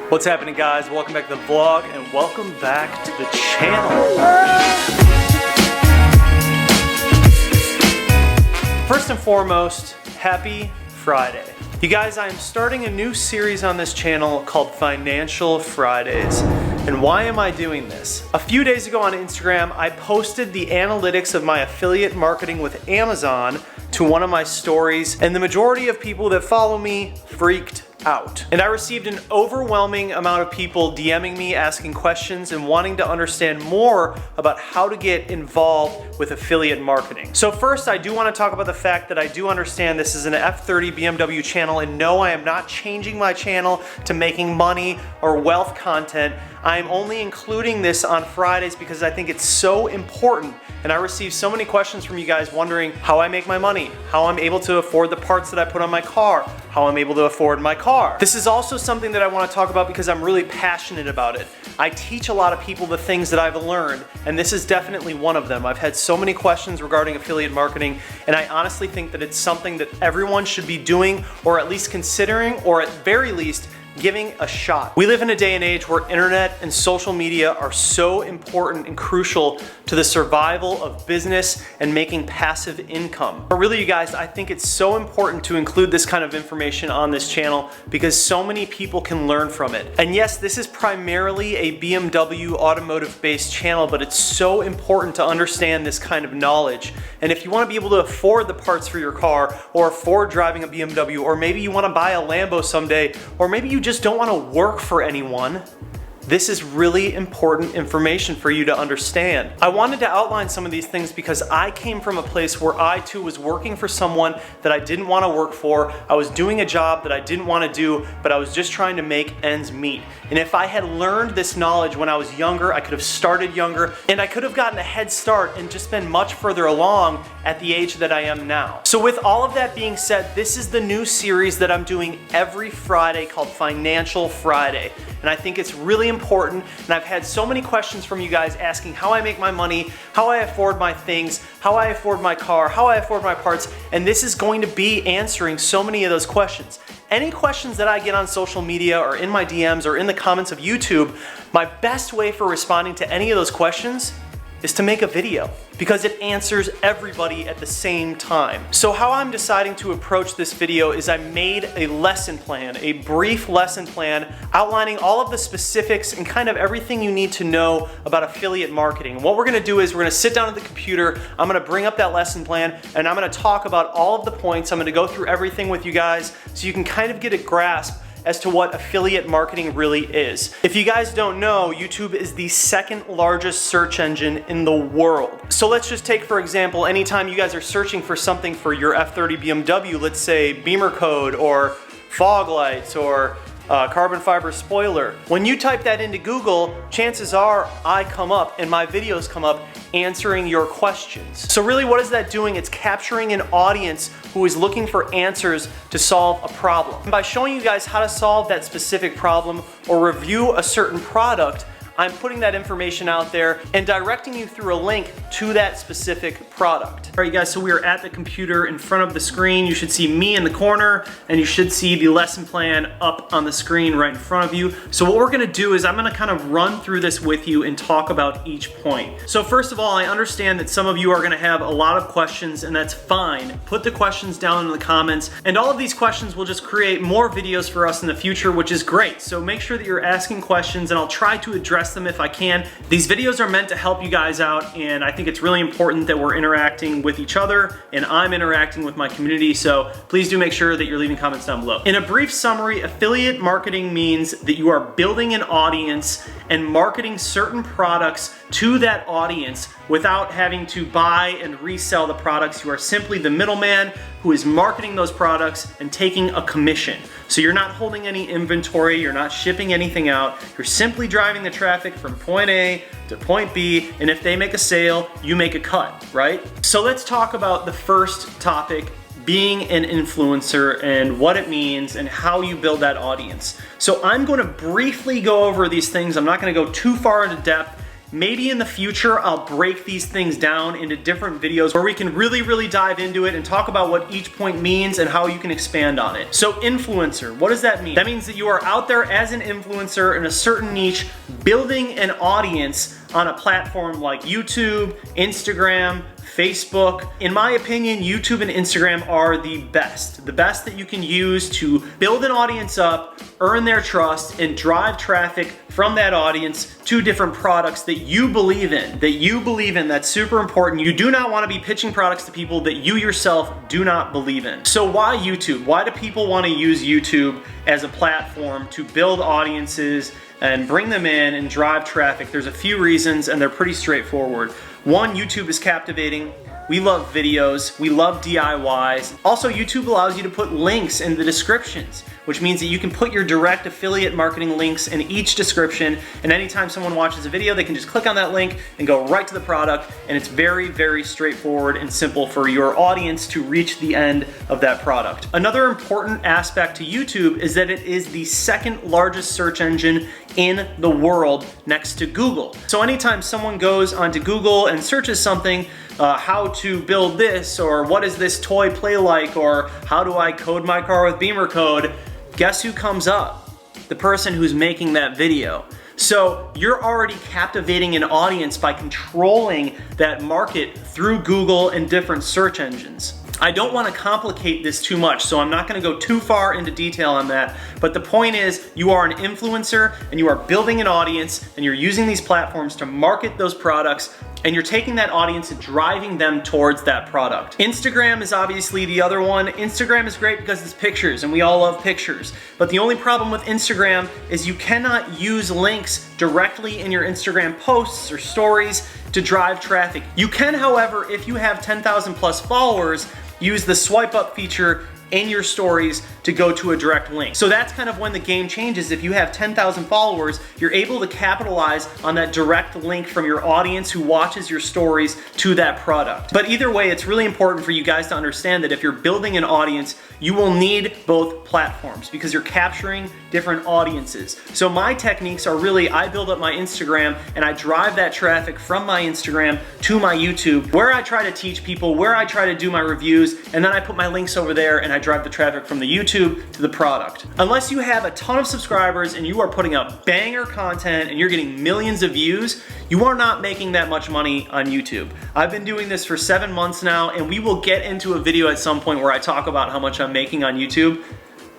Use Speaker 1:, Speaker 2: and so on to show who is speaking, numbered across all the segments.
Speaker 1: What's happening, guys? Welcome back to the vlog and welcome back to the channel. First and foremost, happy Friday. You guys, I am starting a new series on this channel called Financial Fridays. And why am I doing this? A few days ago on Instagram, I posted the analytics of my affiliate marketing with Amazon to one of my stories, and the majority of people that follow me freaked out. And I received an overwhelming amount of people DMing me, asking questions, and wanting to understand more about how to get involved with affiliate marketing. So first, I do want to talk about the fact that I do understand this is an F30 BMW channel, and no, I am not changing my channel to making money or wealth content. I am only including this on Fridays because I think it's so important, and I receive so many questions from you guys wondering how I make my money, how I'm able to afford the parts that I put on my car, how I'm able to afford my car. This is also something that I want to talk about because I'm really passionate about it. I teach a lot of people the things that I've learned, and this is definitely one of them. I've had so many questions regarding affiliate marketing, and I honestly think that it's something that everyone should be doing, or at least considering, or at very least giving a shot. We live in a day and age where internet and social media are so important and crucial to the survival of business and making passive income. But really, you guys, I think it's so important to include this kind of information on this channel because so many people can learn from it. And yes, this is primarily a BMW automotive-based channel, but it's so important to understand this kind of knowledge. And if you want to be able to afford the parts for your car, or afford driving a BMW, or maybe you want to buy a Lambo someday, or maybe you just don't want to work for anyone, this is really important information for you to understand. I wanted to outline some of these things because I came from a place where I too was working for someone that I didn't want to work for. I was doing a job that I didn't want to do, but I was just trying to make ends meet. And if I had learned this knowledge when I was younger, I could have started younger, and I could have gotten a head start and just been much further along at the age that I am now. So with all of that being said, this is the new series that I'm doing every Friday called Financial Friday. And I think it's really important, and I've had so many questions from you guys asking how I make my money, how I afford my things, how I afford my car, how I afford my parts, and this is going to be answering so many of those questions. Any questions that I get on social media or in my DMs or in the comments of YouTube, my best way for responding to any of those questions is to make a video because it answers everybody at the same time. So how I'm deciding to approach this video is I made a lesson plan, a brief lesson plan outlining all of the specifics and kind of everything you need to know about affiliate marketing. And what we're gonna do is we're gonna sit down at the computer, I'm gonna bring up that lesson plan, and I'm gonna talk about all of the points. I'm gonna go through everything with you guys so you can kind of get a grasp as to what affiliate marketing really is. If you guys don't know, YouTube is the second largest search engine in the world. So let's just take, for example, anytime you guys are searching for something for your F30 BMW, let's say Bimmercode or fog lights or carbon fiber spoiler. When you type that into Google, chances are I come up and my videos come up answering your questions. So really, what is that doing? It's capturing an audience who is looking for answers to solve a problem. And by showing you guys how to solve that specific problem or review a certain product, I'm putting that information out there and directing you through a link to that specific product. All right, you guys, so we are at the computer in front of the screen. You should see me in the corner, and you should see the lesson plan up on the screen right in front of you. So what we're gonna do is I'm gonna kind of run through this with you and talk about each point. So first of all, I understand that some of you are gonna have a lot of questions, and that's fine. Put the questions down in the comments, and all of these questions will just create more videos for us in the future, which is great. So make sure that you're asking questions, and I'll try to address them if I can. These videos are meant to help you guys out, and I think it's really important that we're interacting with each other, and I'm interacting with my community, so please do make sure that you're leaving comments down below. In a brief summary, affiliate marketing means that you are building an audience and marketing certain products to that audience without having to buy and resell the products. You are simply the middleman who is marketing those products and taking a commission. So you're not holding any inventory, you're not shipping anything out, you're simply driving the traffic from point A to point B, and if they make a sale, you make a cut, right? So let's talk about the first topic, being an influencer and what it means and how you build that audience. So I'm going to briefly go over these things. I'm not going to go too far into depth, Maybe in the future, I'll break these things down into different videos where we can really dive into it and talk about what each point means and how you can expand on it. So influencer, what does that mean? That means that you are out there as an influencer in a certain niche, building an audience on a platform like YouTube, Instagram, Facebook. In my opinion, YouTube and Instagram are the best that you can use to build an audience up, earn their trust, and drive traffic from that audience to different products that you believe in. That's super important. You do not want to be pitching products to people that you yourself do not believe in. So why YouTube? Why do people want to use YouTube as a platform to build audiences and bring them in and drive traffic? There's a few reasons, and they're pretty straightforward. One, YouTube is captivating. We love videos, we love DIYs. Also, YouTube allows you to put links in the descriptions, which means that you can put your direct affiliate marketing links in each description, and anytime someone watches a video, they can just click on that link and go right to the product, and it's very straightforward and simple for your audience to reach the end of that product. Another important aspect to YouTube is that it is the second largest search engine in the world next to Google. So anytime someone goes onto Google and searches something, how to build this, or what does this toy play like, or how do I code my car with Bimmercode, guess who comes up? The person who's making that video. So you're already captivating an audience by controlling that market through Google and different search engines. I don't want to complicate this too much, so I'm not going to go too far into detail on that, but the point is you are an influencer and you are building an audience and you're using these platforms to market those products, and you're taking that audience and driving them towards that product. Instagram is obviously the other one. Instagram is great because it's pictures, and we all love pictures. But the only problem with Instagram is you cannot use links directly in your Instagram posts or stories to drive traffic. You can, however, if you have 10,000 plus followers, use the swipe up feature in your stories to go to a direct link. So that's kind of when the game changes. If you have 10,000 followers, you're able to capitalize on that direct link from your audience who watches your stories to that product. But either way, it's really important for you guys to understand that if you're building an audience, you will need both platforms because you're capturing different audiences. So my techniques are really, I build up my Instagram and I drive that traffic from my Instagram to my YouTube, where I try to teach people, where I try to do my reviews, and then I put my links over there and I drive the traffic from the YouTube to the product. Unless you have a ton of subscribers and you are putting up banger content and you're getting millions of views, you are not making that much money on YouTube. I've been doing this for 7 months now, and we will get into a video at some point where I talk about how much I'm making on YouTube,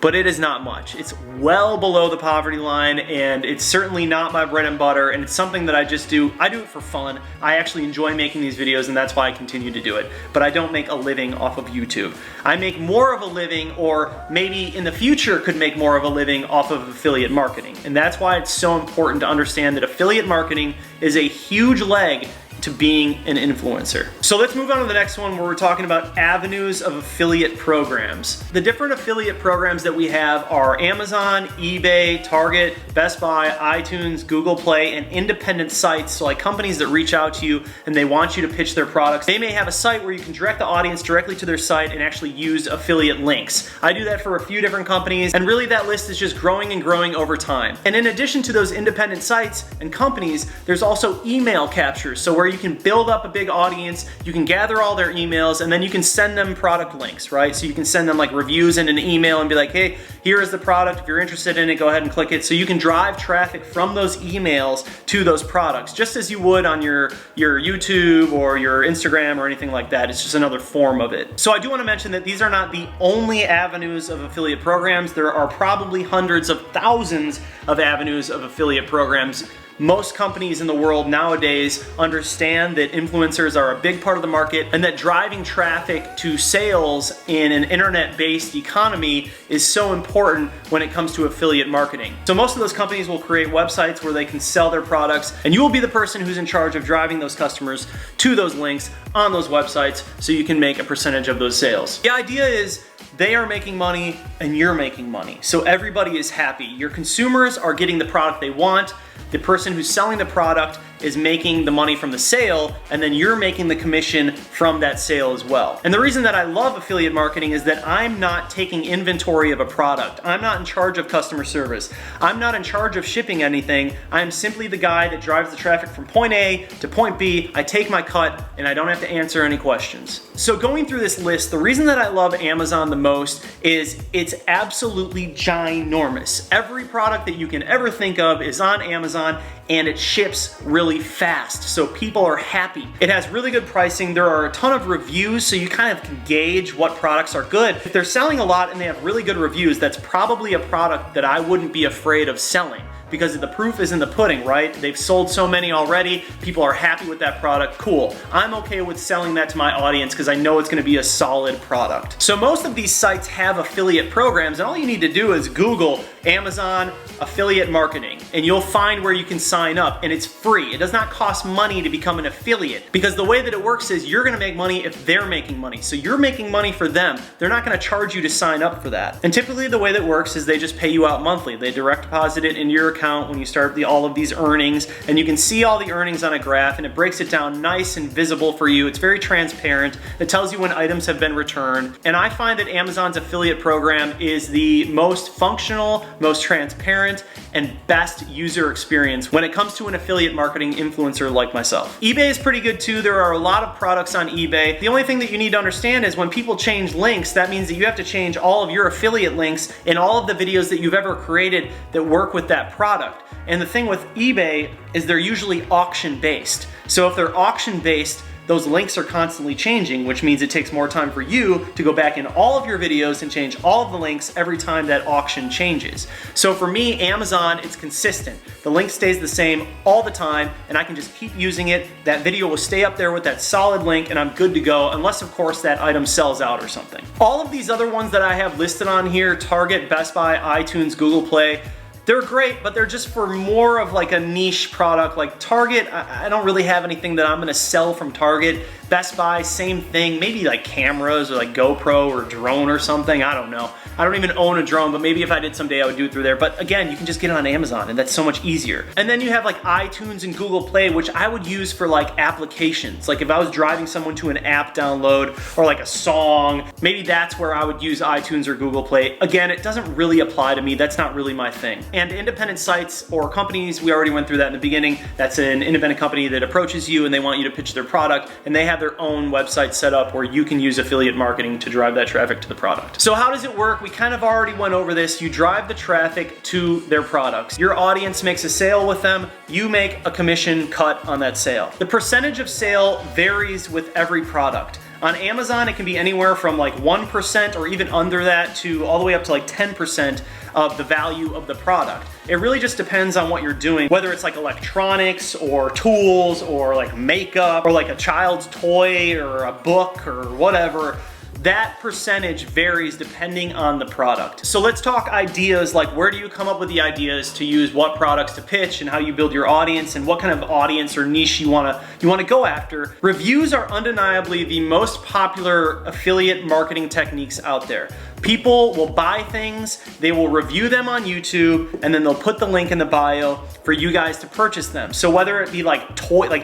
Speaker 1: but it is not much. It's well below the poverty line, and it's certainly not my bread and butter, and it's something that I just do. I do it for fun. I actually enjoy making these videos, and that's why I continue to do it. But I don't make a living off of YouTube. I make more of a living, or maybe in the future could make more of a living off of affiliate marketing. And that's why it's so important to understand that affiliate marketing is a huge leg to being an influencer. So let's move on to the next one, where we're talking about avenues of affiliate programs. The different affiliate programs that we have are Amazon, eBay, Target, Best Buy, iTunes, Google Play, and independent sites. So like companies that reach out to you and they want you to pitch their products. They may have a site where you can direct the audience directly to their site and actually use affiliate links. I do that for a few different companies, and really that list is just growing and growing over time. And in addition to those independent sites and companies, there's also email captures. So where you can build up a big audience, you can gather all their emails, and then you can send them product links, right? So you can send them like reviews in an email and be like, hey, here is the product. If you're interested in it, go ahead and click it. So you can drive traffic from those emails to those products, just as you would on your YouTube or your Instagram or anything like that. It's just another form of it. So I do want to mention that these are not the only avenues of affiliate programs. There are probably hundreds of thousands of avenues of affiliate programs. Most companies in the world nowadays understand that influencers are a big part of the market, and that driving traffic to sales in an internet-based economy is so important when it comes to affiliate marketing. So most of those companies will create websites where they can sell their products, and you will be the person who's in charge of driving those customers to those links on those websites so you can make a percentage of those sales. The idea is they are making money and you're making money, so everybody is happy. Your consumers are getting the product they want. The person who's selling the product is making the money from the sale, and then you're making the commission from that sale as well. And the reason that I love affiliate marketing is that I'm not taking inventory of a product. I'm not in charge of customer service. I'm not in charge of shipping anything. I'm simply the guy that drives the traffic from point A to point B. I take my cut and I don't have to answer any questions. So going through this list, the reason that I love Amazon the most is it's absolutely ginormous. Every product that you can ever think of is on Amazon, and it ships really fast, so people are happy. It has really good pricing. There are a ton of reviews, so you kind of can gauge what products are good. If they're selling a lot and they have really good reviews, that's probably a product that I wouldn't be afraid of selling, because the proof is in the pudding, right? They've sold so many already, people are happy with that product, cool. I'm okay with selling that to my audience because I know it's gonna be a solid product. So most of these sites have affiliate programs, and all you need to do is Google Amazon affiliate marketing, and you'll find where you can sign up, and it's free. It does not cost money to become an affiliate, because the way that it works is you're gonna make money if they're making money. So you're making money for them. They're not gonna charge you to sign up for that. And typically the way that works is they just pay you out monthly. They direct deposit it into your account when you start all of these earnings, and you can see all the earnings on a graph, and it breaks it down nice and visible for you. It's very transparent. It tells you when items have been returned. And I find that Amazon's affiliate program is the most functional, most transparent, and best user experience when it comes to an affiliate marketing influencer like myself. eBay is pretty good too. There are a lot of products on eBay. The only thing that you need to understand is when people change links, that means that you have to change all of your affiliate links in all of the videos that you've ever created that work with that product. And the thing with eBay is they're usually auction based. So if they're auction based, those links are constantly changing, which means it takes more time for you to go back in all of your videos and change all of the links every time that auction changes. So for me, Amazon, it's consistent. The link stays the same all the time, and I can just keep using it. That video will stay up there with that solid link, and I'm good to go, unless of course that item sells out or something. All of these other ones that I have listed on here, Target, Best Buy, iTunes, Google Play, they're great, but they're just for more of like a niche product. Like Target, I don't really have anything that I'm gonna sell from Target. Best Buy, same thing. Maybe like cameras or like GoPro or drone or something, I don't know. I don't even own a drone, but maybe if I did someday I would do it through there. But again, you can just get it on Amazon, and that's so much easier. And then you have like iTunes and Google Play, which I would use for like applications. Like if I was driving someone to an app download or like a song, maybe that's where I would use iTunes or Google Play. Again, it doesn't really apply to me. That's not really my thing. And independent sites or companies, we already went through that in the beginning. That's an independent company that approaches you and they want you to pitch their product, and they have their own website set up where you can use affiliate marketing to drive that traffic to the product. So how does it work? We kind of already went over this. You drive the traffic to their products. Your audience makes a sale with them. You make a commission cut on that sale. The percentage of sale varies with every product. On Amazon, it can be anywhere from like 1% or even under that to all the way up to like 10% of the value of the product. It really just depends on what you're doing, whether it's like electronics or tools or like makeup or like a child's toy or a book or whatever. That percentage varies depending on the product. So let's talk ideas, like where do you come up with the ideas to use what products to pitch and how you build your audience and what kind of audience or niche you wanna go after. Reviews are undeniably the most popular affiliate marketing techniques out there. People will buy things, they will review them on YouTube, and then they'll put the link in the bio for you guys to purchase them. So whether it be like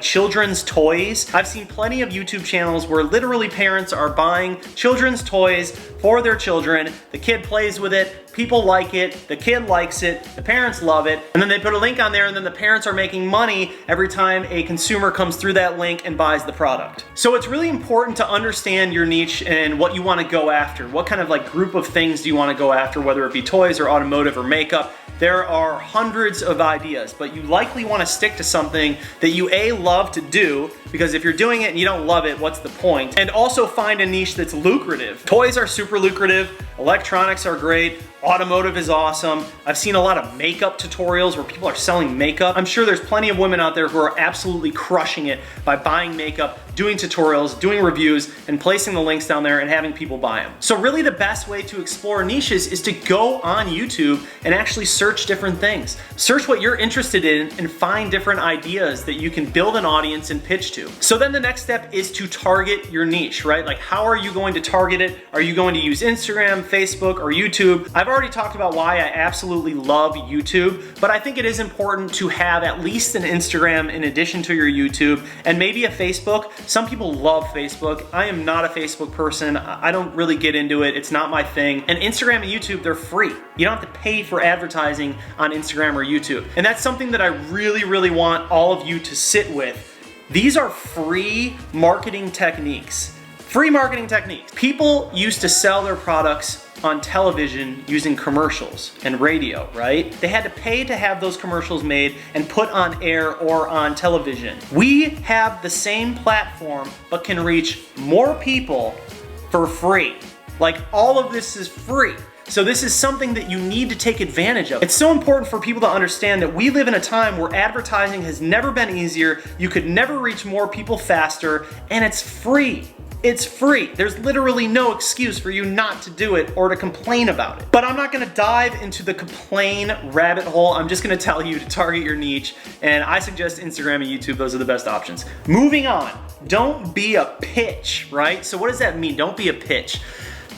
Speaker 1: children's toys, I've seen plenty of YouTube channels where literally parents are buying children's toys for their children. The kid plays with it, people like it, the kid likes it, the parents love it, and then they put a link on there, and then the parents are making money every time a consumer comes through that link and buys the product. So it's really important to understand your niche and what you want to go after. What kind of like group of things do you want to go after, whether it be toys or automotive or makeup? There are hundreds of ideas, but you likely want to stick to something that you love to do, because if you're doing it and you don't love it, what's the point? And also find a niche that's lucrative. Toys are super lucrative, electronics are great, automotive is awesome. I've seen a lot of makeup tutorials where people are selling makeup. I'm sure there's plenty of women out there who are absolutely crushing it by buying makeup, doing tutorials, doing reviews, and placing the links down there and having people buy them. So really the best way to explore niches is to go on YouTube and actually search different things. Search what you're interested in and find different ideas that you can build an audience and pitch to. So then the next step is to target your niche, right? Like how are you going to target it? Are you going to use Instagram, Facebook, or YouTube? I've already talked about why I absolutely love YouTube, but I think it is important to have at least an Instagram in addition to your YouTube, and maybe a Facebook. Some people love Facebook. I am not a Facebook person. I don't really get into it. It's not my thing. And Instagram and YouTube, they're free. You don't have to pay for advertising on Instagram or YouTube. And that's something that I really, really want all of you to sit with. These are free marketing techniques. Free marketing techniques. People used to sell their products on television using commercials and radio, right? They had to pay to have those commercials made and put on air or on television. We have the same platform, but can reach more people for free. Like, all of this is free. So this is something that you need to take advantage of. It's so important for people to understand that we live in a time where advertising has never been easier, you could never reach more people faster, and it's free. It's free. There's literally no excuse for you not to do it or to complain about it. But I'm not gonna dive into the complain rabbit hole. I'm just gonna tell you to target your niche, and I suggest Instagram and YouTube. Those are the best options. Moving on, don't be a pitch, right? So what does that mean? Don't be a pitch.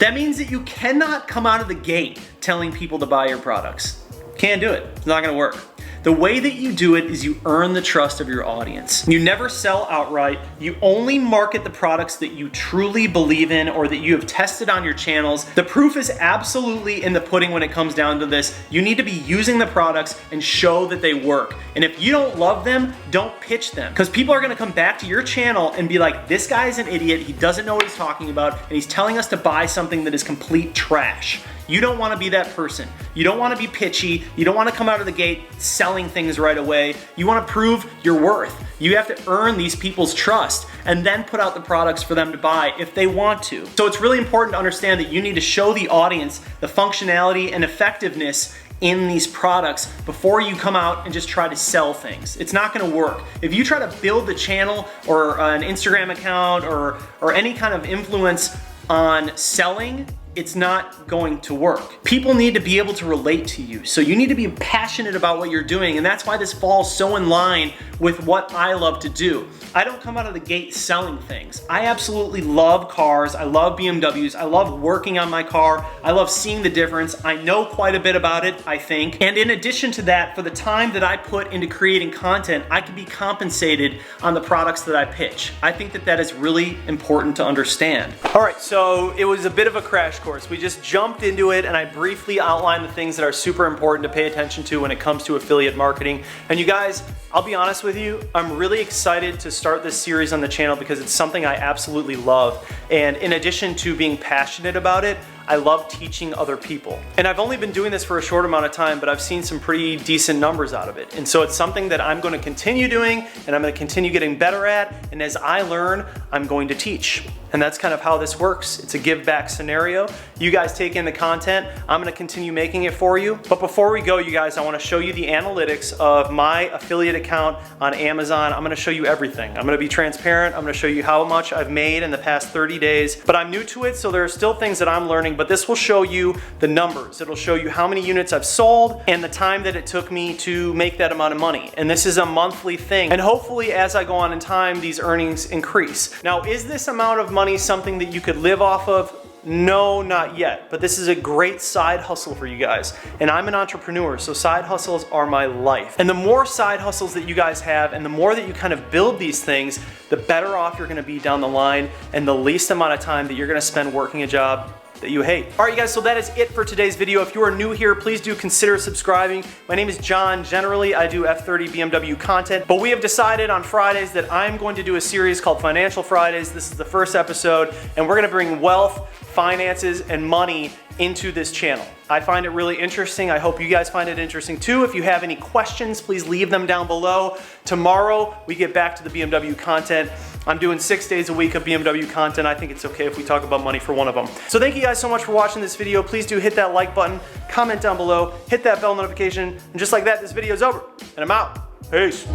Speaker 1: That means that you cannot come out of the gate telling people to buy your products. Can't do it. It's not gonna work. The way that you do it is you earn the trust of your audience. You never sell outright. You only market the products that you truly believe in or that you have tested on your channels. The proof is absolutely in the pudding when it comes down to this. You need to be using the products and show that they work. And if you don't love them, don't pitch them. Because people are gonna come back to your channel and be like, this guy is an idiot, he doesn't know what he's talking about, and he's telling us to buy something that is complete trash. You don't want to be that person. You don't want to be pitchy. You don't want to come out of the gate selling things right away. You want to prove your worth. You have to earn these people's trust and then put out the products for them to buy if they want to. So it's really important to understand that you need to show the audience the functionality and effectiveness in these products before you come out and just try to sell things. It's not gonna work. If you try to build the channel or an Instagram account or any kind of influence on selling, it's not going to work. People need to be able to relate to you. So you need to be passionate about what you're doing, and that's why this falls so in line with what I love to do. I don't come out of the gate selling things. I absolutely love cars. I love BMWs. I love working on my car. I love seeing the difference. I know quite a bit about it, I think. And in addition to that, for the time that I put into creating content, I can be compensated on the products that I pitch. I think that that is really important to understand. All right, so it was a bit of a crash course. We just jumped into it and I briefly outlined the things that are super important to pay attention to when it comes to affiliate marketing. And you guys, I'll be honest with you, I'm really excited to start this series on the channel because it's something I absolutely love. And in addition to being passionate about it, I love teaching other people. And I've only been doing this for a short amount of time, but I've seen some pretty decent numbers out of it. And so it's something that I'm gonna continue doing and I'm gonna continue getting better at. And as I learn, I'm going to teach. And that's kind of how this works. It's a give back scenario. You guys take in the content, I'm gonna continue making it for you. But before we go, you guys, I wanna show you the analytics of my affiliate account on Amazon. I'm gonna show you everything. I'm gonna be transparent. I'm gonna show you how much I've made in the past 30 days. But I'm new to it, so there are still things that I'm learning, but this will show you the numbers. It'll show you how many units I've sold and the time that it took me to make that amount of money. And this is a monthly thing. And hopefully as I go on in time, these earnings increase. Now, is this amount of money something that you could live off of? No, not yet, but this is a great side hustle for you guys. And I'm an entrepreneur, so side hustles are my life. And the more side hustles that you guys have and the more that you kind of build these things, the better off you're gonna be down the line and the least amount of time that you're gonna spend working a job that you hate. All right, you guys, so that is it for today's video. If you are new here, please do consider subscribing. My name is John. Generally, I do F30 BMW content, but we have decided on Fridays that I'm going to do a series called Financial Fridays. This is the first episode, and we're gonna bring wealth, finances, and money into this channel. I find it really interesting. I hope you guys find it interesting too. If you have any questions, please leave them down below. Tomorrow, we get back to the BMW content. I'm doing 6 days a week of BMW content. I think it's okay if we talk about money for one of them. So thank you guys so much for watching this video. Please do hit that like button, comment down below, hit that bell notification, and just like that, this video is over, and I'm out. Peace.